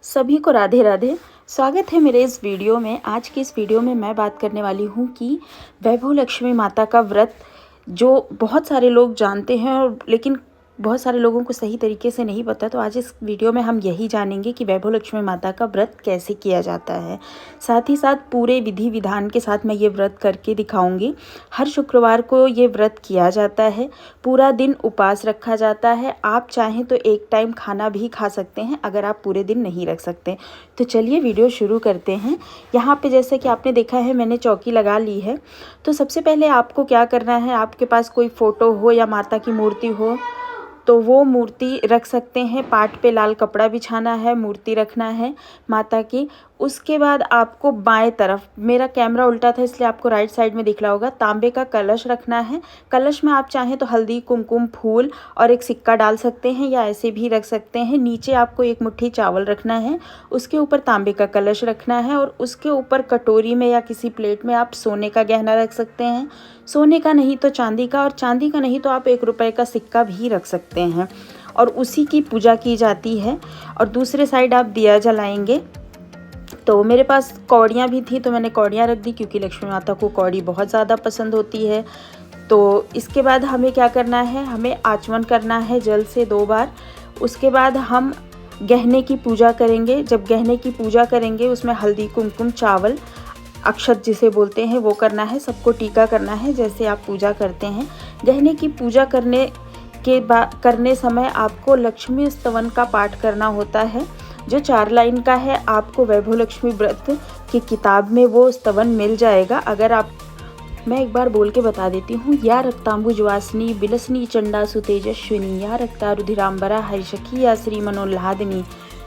सभी को राधे राधे। स्वागत है मेरे इस वीडियो में। आज की इस वीडियो में मैं बात करने वाली हूँ कि वैभव लक्ष्मी माता का व्रत जो बहुत सारे लोग जानते हैं और लेकिन बहुत सारे लोगों को सही तरीके से नहीं पता। तो आज इस वीडियो में हम यही जानेंगे कि वैभव लक्ष्मी माता का व्रत कैसे किया जाता है। साथ ही साथ पूरे विधि विधान के साथ मैं ये व्रत करके दिखाऊंगी। हर शुक्रवार को ये व्रत किया जाता है, पूरा दिन उपवास रखा जाता है। आप चाहें तो एक टाइम खाना भी खा सकते हैं अगर आप पूरे दिन नहीं रख सकते। तो चलिए वीडियो शुरू करते हैं। यहाँ पे जैसे कि आपने देखा है मैंने चौकी लगा ली है। तो सबसे पहले आपको क्या करना है, आपके पास कोई फ़ोटो हो या माता की मूर्ति हो तो वो मूर्ति रख सकते हैं। पाट पे लाल कपड़ा बिछाना है, मूर्ति रखना है माता की। उसके बाद आपको बाएं तरफ, मेरा कैमरा उल्टा था इसलिए आपको राइट साइड में दिख रहा होगा, तांबे का कलश रखना है। कलश में आप चाहें तो हल्दी, कुमकुम, फूल और एक सिक्का डाल सकते हैं या ऐसे भी रख सकते हैं। नीचे आपको एक मुट्ठी चावल रखना है, उसके ऊपर तांबे का कलश रखना है और उसके ऊपर कटोरी में या किसी प्लेट में आप सोने का गहना रख सकते हैं। सोने का नहीं तो चांदी का, और चांदी का नहीं तो आप 1 रुपए का सिक्का भी रख सकते हैं और उसी की पूजा की जाती है। और दूसरे साइड आप दिया जलाएंगे। तो मेरे पास कौड़ियाँ भी थी तो मैंने कौड़ियाँ रख दी क्योंकि लक्ष्मी माता को कौड़ी बहुत ज़्यादा पसंद होती है। तो इसके बाद हमें क्या करना है, हमें आचमन करना है जल से 2 बार। उसके बाद हम गहने की पूजा करेंगे। जब गहने की पूजा करेंगे उसमें हल्दी, कुमकुम, चावल, अक्षत जिसे बोलते हैं वो करना है। सबको टीका करना है जैसे आप पूजा करते हैं। गहने की पूजा करने समय आपको लक्ष्मी स्तवन का पाठ करना होता है जो 4 लाइन का है। आपको वैभव लक्ष्मी व्रत की किताब में वो स्तवन मिल जाएगा। अगर आप, मैं एक बार बोल के बता देती हूँ। या रक्तांबुजवासिनी बिलसनी चंडासु तेजस्विनी, या रक्ता रुधिरांबरा हरिषखी, या श्री मनोल्लादिनी,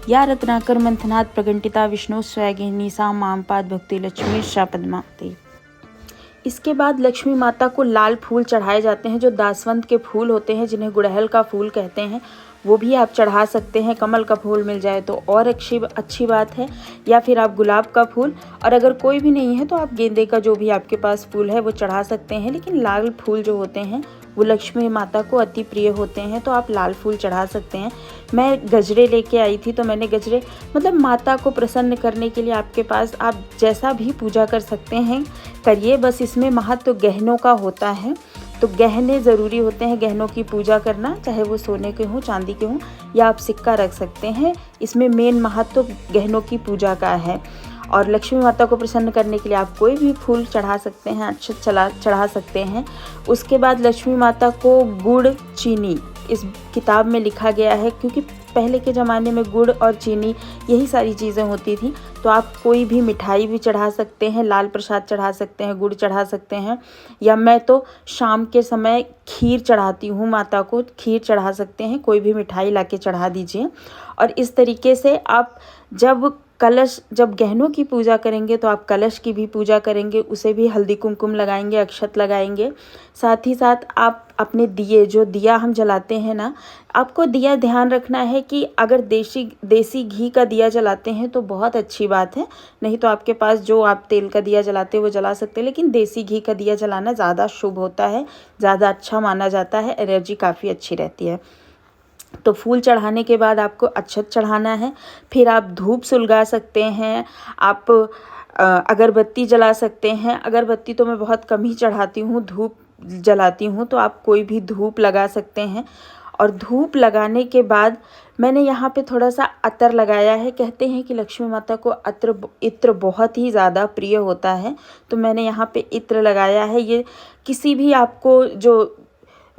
या रत्नाकर मंथनाथ प्रगंटिता विष्णु स्वैगिनी सा मामपाद भक्ति लक्ष्मी शापदमाते। इसके बाद लक्ष्मी माता को लाल फूल चढ़ाए जाते हैं जो दासवंत के फूल होते हैं, जिन्हें गुड़हल का फूल कहते हैं। वो भी आप चढ़ा सकते हैं। कमल का फूल मिल जाए तो और अच्छी बात है, या फिर आप गुलाब का फूल, और अगर कोई भी नहीं है तो आप गेंदे का जो भी आपके पास फूल है वो चढ़ा सकते हैं। लेकिन लाल फूल जो होते हैं वो लक्ष्मी माता को अति प्रिय होते हैं तो आप लाल फूल चढ़ा सकते हैं। मैं गजरे लेके आई थी तो मैंने गजरे, मतलब माता को प्रसन्न करने के लिए आपके पास आप जैसा भी पूजा कर सकते हैं करिए। बस इसमें महत्व गहनों का होता है, तो गहने ज़रूरी होते हैं। गहनों की पूजा करना, चाहे वो सोने के हों, चांदी के हों, या आप सिक्का रख सकते हैं। इसमें मेन महत्व गहनों की पूजा का है। और लक्ष्मी माता को प्रसन्न करने के लिए आप कोई भी फूल चढ़ा सकते हैं, अक्षत चढ़ा सकते हैं। उसके बाद लक्ष्मी माता को गुड़, चीनी, इस किताब में लिखा गया है क्योंकि पहले के ज़माने में गुड़ और चीनी यही सारी चीज़ें होती थी। तो आप कोई भी मिठाई भी चढ़ा सकते हैं, लाल प्रसाद चढ़ा सकते हैं, गुड़ चढ़ा सकते हैं, या मैं तो शाम के समय खीर चढ़ाती हूँ माता को, खीर चढ़ा सकते हैं। कोई भी मिठाई लाके चढ़ा दीजिए। और इस तरीके से आप जब गहनों की पूजा करेंगे तो आप कलश की भी पूजा करेंगे, उसे भी हल्दी कुमकुम लगाएंगे, अक्षत लगाएंगे। साथ ही साथ आप अपने दिए, जो दिया हम जलाते हैं ना, आपको दिया ध्यान रखना है कि अगर देसी घी का दिया जलाते हैं तो बहुत अच्छी बात है, नहीं तो आपके पास जो आप तेल का दिया जलाते हैं वो जला सकते हैं। लेकिन देसी घी का दिया जलाना ज़्यादा शुभ होता है, ज़्यादा अच्छा माना जाता है, एनर्जी काफ़ी अच्छी रहती है। तो फूल चढ़ाने के बाद आपको अक्षत चढ़ाना है। फिर आप धूप सुलगा सकते हैं, आप अगरबत्ती जला सकते हैं। अगरबत्ती तो मैं बहुत कम ही चढ़ाती हूँ, धूप जलाती हूँ, तो आप कोई भी धूप लगा सकते हैं। और धूप लगाने के बाद मैंने यहाँ पे थोड़ा सा अतर लगाया है। कहते हैं कि लक्ष्मी माता को इत्र बहुत ही ज़्यादा प्रिय होता है, तो मैंने यहाँ पे इत्र लगाया है। ये किसी भी आपको जो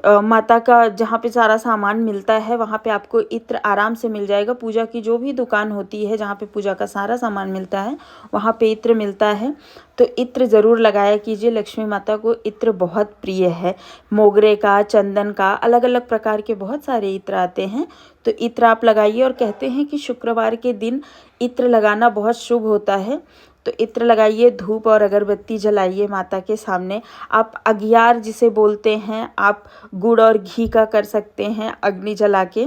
माता का जहाँ पे सारा सामान मिलता है वहाँ पे आपको इत्र आराम से मिल जाएगा। पूजा की जो भी दुकान होती है जहाँ पे पूजा का सारा सामान मिलता है वहाँ पे इत्र मिलता है, तो इत्र ज़रूर लगाया कीजिए। लक्ष्मी माता को इत्र बहुत प्रिय है। मोगरे का, चंदन का, अलग अलग प्रकार के बहुत सारे इत्र आते हैं, तो इत्र आप लगाइए। और कहते हैं कि शुक्रवार के दिन इत्र लगाना बहुत शुभ होता है, तो इत्र लगाइए, धूप और अगरबत्ती जलाइए माता के सामने। आप अगियार जिसे बोलते हैं, आप गुड़ और घी का कर सकते हैं अग्नि जला के।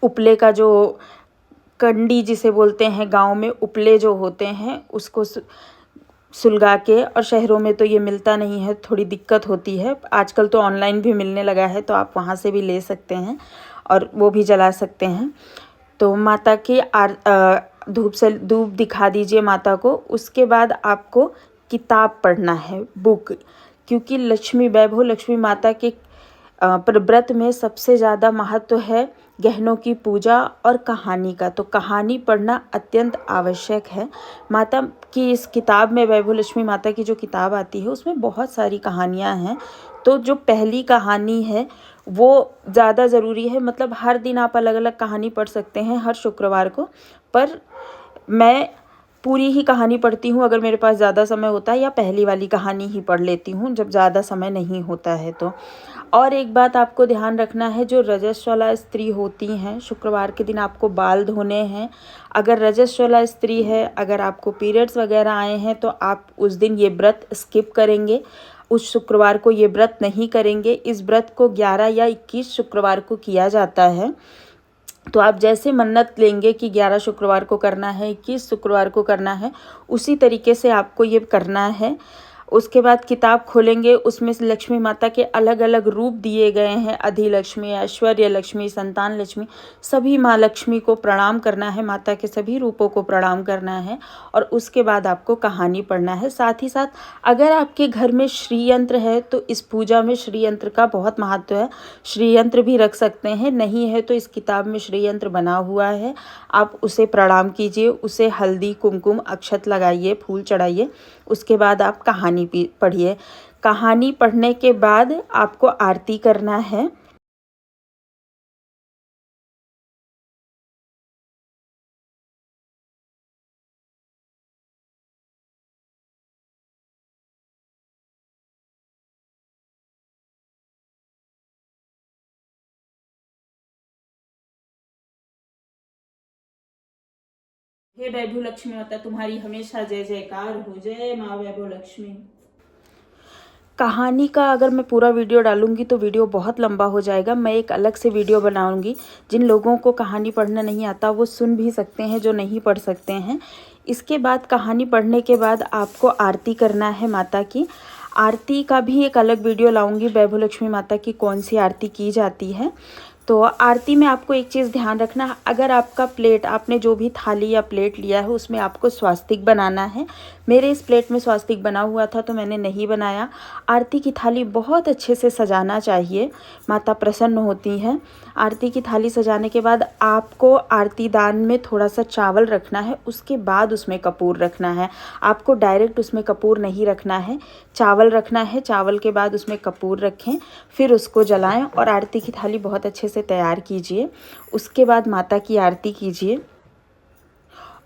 उपले का, जो कंडी जिसे बोलते हैं गांव में, उपले जो होते हैं उसको सुलगा के, और शहरों में तो ये मिलता नहीं है, थोड़ी दिक्कत होती है। आजकल तो ऑनलाइन भी मिलने लगा है तो आप वहाँ से भी ले सकते हैं और वो भी जला सकते हैं। तो माता की धूप दिखा दीजिए माता को। उसके बाद आपको किताब पढ़ना है, बुक, क्योंकि वैभव लक्ष्मी माता के व्रत में सबसे ज़्यादा महत्व है गहनों की पूजा और कहानी का। तो कहानी पढ़ना अत्यंत आवश्यक है। माता की इस किताब में, वैभव लक्ष्मी माता की जो किताब आती है उसमें बहुत सारी कहानियाँ हैं। तो जो पहली कहानी है वो ज़्यादा ज़रूरी है। मतलब हर दिन आप अलग अलग कहानी पढ़ सकते हैं हर शुक्रवार को, पर मैं पूरी ही कहानी पढ़ती हूँ अगर मेरे पास ज़्यादा समय होता है, या पहली वाली कहानी ही पढ़ लेती हूँ जब ज़्यादा समय नहीं होता है तो। और एक बात आपको ध्यान रखना है, जो रजस्वला स्त्री होती हैं, शुक्रवार के दिन आपको बाल धोने हैं। अगर रजस्वला स्त्री है, अगर आपको पीरियड्स वगैरह आए हैं तो आप उस दिन ये व्रत स्किप करेंगे, उस शुक्रवार को ये व्रत नहीं करेंगे। इस व्रत को 11 या 21 शुक्रवार को किया जाता है। तो आप जैसे मन्नत लेंगे कि 11 शुक्रवार को करना है, 21 शुक्रवार को करना है, उसी तरीके से आपको ये करना है। उसके बाद किताब खोलेंगे, उसमें से लक्ष्मी माता के अलग अलग रूप दिए गए हैं। अधिलक्ष्मी, ऐश्वर्य लक्ष्मी, संतान लक्ष्मी, सभी माँ लक्ष्मी को प्रणाम करना है, माता के सभी रूपों को प्रणाम करना है। और उसके बाद आपको कहानी पढ़ना है। साथ ही साथ अगर आपके घर में श्री यंत्र है तो इस पूजा में श्री यंत्र का बहुत महत्व है, श्री यंत्र भी रख सकते हैं। नहीं है तो इस किताब में श्री यंत्र बना हुआ है, आप उसे प्रणाम कीजिए, उसे हल्दी कुमकुम अक्षत लगाइए, फूल चढ़ाइए। उसके बाद आप कहानी पढ़िए। कहानी पढ़ने के बाद आपको आरती करना है। हे वैभव लक्ष्मी माता, तुम्हारी हमेशा जय जयकार हो। जय माँ वैभव लक्ष्मी। कहानी का अगर मैं पूरा वीडियो डालूंगी तो वीडियो बहुत लंबा हो जाएगा। मैं एक अलग से वीडियो बनाऊंगी। जिन लोगों को कहानी पढ़ना नहीं आता वो सुन भी सकते हैं, जो नहीं पढ़ सकते हैं। इसके बाद कहानी पढ़ने के बाद आपको आरती करना है माता की। आरती का भी एक अलग वीडियो लाऊंगी, वैभव लक्ष्मी माता की कौन सी आरती की जाती है। तो आरती में आपको एक चीज़ ध्यान रखना, अगर आपका प्लेट, आपने जो भी थाली या प्लेट लिया है उसमें आपको स्वास्तिक बनाना है। मेरे इस प्लेट में स्वास्तिक बना हुआ था तो मैंने नहीं बनाया। आरती की थाली बहुत अच्छे से सजाना चाहिए, माता प्रसन्न होती हैं। आरती की थाली सजाने के बाद आपको आरती दान में थोड़ा सा चावल रखना है, उसके बाद उसमें कपूर रखना है। आपको डायरेक्ट उसमें कपूर नहीं रखना है, चावल रखना है। चावल के बाद उसमें कपूर रखें, फिर उसको जलाएं और आरती की थाली बहुत अच्छे से तैयार कीजिए। उसके बाद माता की आरती कीजिए।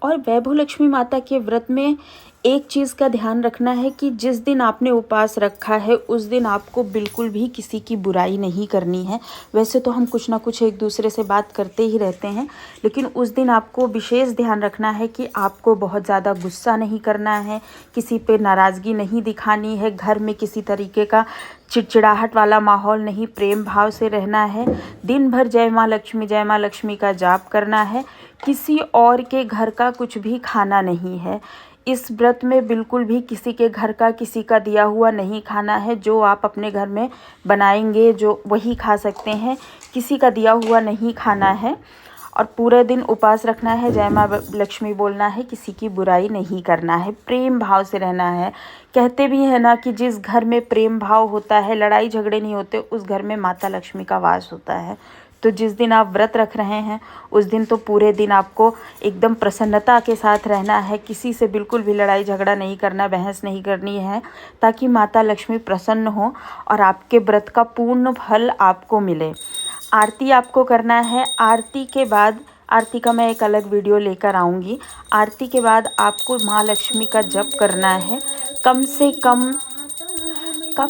और वैभव लक्ष्मी माता के व्रत में एक चीज़ का ध्यान रखना है कि जिस दिन आपने उपवास रखा है उस दिन आपको बिल्कुल भी किसी की बुराई नहीं करनी है। वैसे तो हम कुछ ना कुछ एक दूसरे से बात करते ही रहते हैं, लेकिन उस दिन आपको विशेष ध्यान रखना है कि आपको बहुत ज़्यादा गुस्सा नहीं करना है, किसी पे नाराज़गी नहीं दिखानी है, घर में किसी तरीके का चिड़चिड़ाहट वाला माहौल नहीं, प्रेम भाव से रहना है। दिन भर जय माँ लक्ष्मी का जाप करना है। किसी और के घर का कुछ भी खाना नहीं है। इस व्रत में बिल्कुल भी किसी के घर का, किसी का दिया हुआ नहीं खाना है। जो आप अपने घर में बनाएंगे जो वही खा सकते हैं, किसी का दिया हुआ नहीं खाना है। और पूरे दिन उपवास रखना है, जय माँ लक्ष्मी बोलना है, किसी की बुराई नहीं करना है, प्रेम भाव से रहना है। कहते भी है ना कि जिस घर में प्रेम भाव होता है, लड़ाई झगड़े नहीं होते, उस घर में माता लक्ष्मी का वास होता है। तो जिस दिन आप व्रत रख रहे हैं उस दिन तो पूरे दिन आपको एकदम प्रसन्नता के साथ रहना है, किसी से बिल्कुल भी लड़ाई झगड़ा नहीं करना, बहस नहीं करनी है, ताकि माता लक्ष्मी प्रसन्न हो और आपके व्रत का पूर्ण फल आपको मिले। आरती आपको करना है। आरती के बाद, आरती का मैं एक अलग वीडियो लेकर आऊँगी। आरती के बाद आपको माँ लक्ष्मी का जप करना है, कम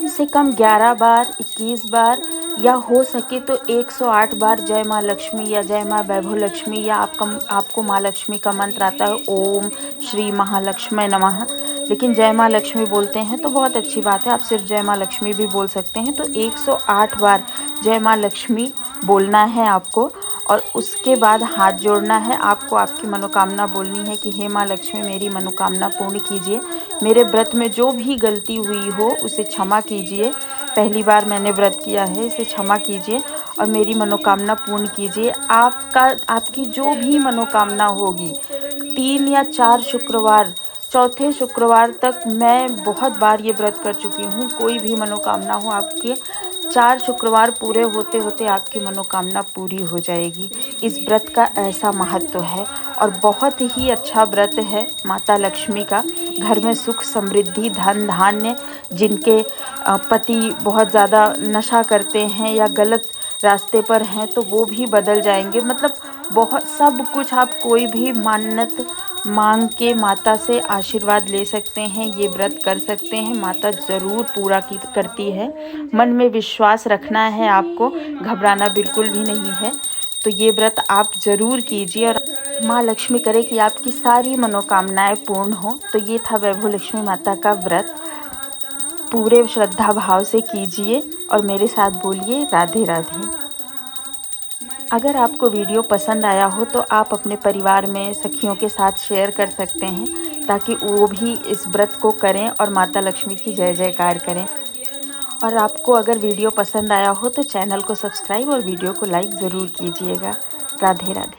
से कम 11 बार, 21 बार, या हो सके तो 108 बार जय माँ लक्ष्मी या जय माँ वैभव लक्ष्मी, या आपको माँ लक्ष्मी का मंत्र आता है ओम श्री महालक्ष्मी नमः, लेकिन जय माँ लक्ष्मी बोलते हैं तो बहुत अच्छी बात है। आप सिर्फ जय माँ लक्ष्मी भी बोल सकते हैं। तो 108 बार जय माँ लक्ष्मी बोलना है आपको। और उसके बाद हाथ जोड़ना है आपको, आपकी मनोकामना बोलनी है कि हे माँ लक्ष्मी मेरी मनोकामना पूर्ण कीजिए, मेरे व्रत में जो भी गलती हुई हो उसे क्षमा कीजिए, पहली बार मैंने व्रत किया है, इसे क्षमा कीजिए और मेरी मनोकामना पूर्ण कीजिए। आपकी जो भी मनोकामना होगी, 3 या 4 शुक्रवार, चौथे शुक्रवार तक मैं बहुत बार ये व्रत कर चुकी हूँ। कोई भी मनोकामना हो, आपके 4 शुक्रवार पूरे होते होते आपकी मनोकामना पूरी हो जाएगी। इस व्रत का ऐसा महत्व है और बहुत ही अच्छा व्रत है माता लक्ष्मी का। घर में सुख समृद्धि धन धान्य, जिनके पति बहुत ज़्यादा नशा करते हैं या गलत रास्ते पर हैं तो वो भी बदल जाएंगे। मतलब बहुत सब कुछ, आप कोई भी मन्नत मांग के माता से आशीर्वाद ले सकते हैं, ये व्रत कर सकते हैं। माता ज़रूर पूरा करती है। मन में विश्वास रखना है आपको, घबराना बिल्कुल भी नहीं है। तो ये व्रत आप ज़रूर कीजिए और माँ लक्ष्मी करे कि आपकी सारी मनोकामनाएं पूर्ण हो। तो ये था वैभव लक्ष्मी माता का व्रत। पूरे श्रद्धा भाव से कीजिए और मेरे साथ बोलिए राधे राधे। अगर आपको वीडियो पसंद आया हो तो आप अपने परिवार में सखियों के साथ शेयर कर सकते हैं, ताकि वो भी इस व्रत को करें और माता लक्ष्मी की जय जयकार करें। और आपको अगर वीडियो पसंद आया हो तो चैनल को सब्सक्राइब और वीडियो को लाइक ज़रूर कीजिएगा। राधे राधे।